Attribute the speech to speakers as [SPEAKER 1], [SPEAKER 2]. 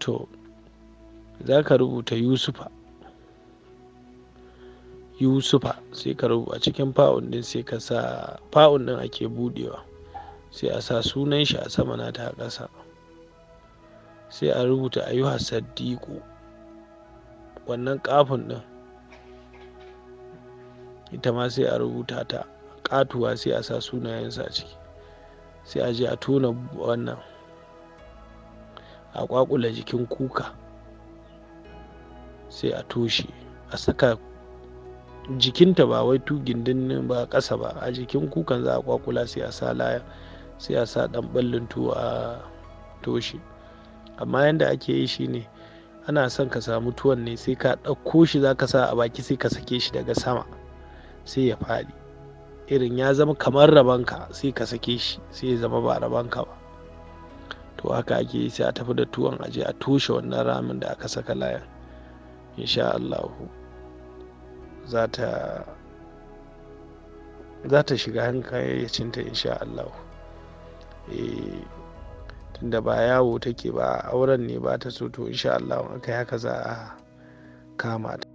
[SPEAKER 1] to za ka rubuta yusufa sai ka rubuta a cikin fa'un din, sai ka sa fa'un din ake budewa, sai a sa sunan shi a sama na ta ƙasa, sai a rubuta ayyuha saddiqu. Wannan kafin din ita ma sai a rubuta ta katuwa, sai a sa sunayensa a ciki, sai a je a tona wannan a kwakula jikin kuka, sai a toshe, a saka jikinta, ba wai gindin ba ƙasa ba, a jikin kukan za a kwakula, sai a sa laya, sai a sa ɗan ɓallin tuwo a toshe. Amma yanda ake yi shine ana son ka samu tuwon ne, sai ka ɗauko shi za ka sa a baki, sai ka sake shi daga sama sai ya faɗi, irin ya zama kamar rabanka, sai ka sake shi sai ya zama ba rabanka ba. To haka ake yi, sai a tafi da tuwon aje a toshe wannan ramin da aka saka layan. Insha Allah za ta shiga hankalinta insha Allah. Tunda ba yawo take ba, auren ne ba ta so, to insha Allah aka yi haka za a kama ta.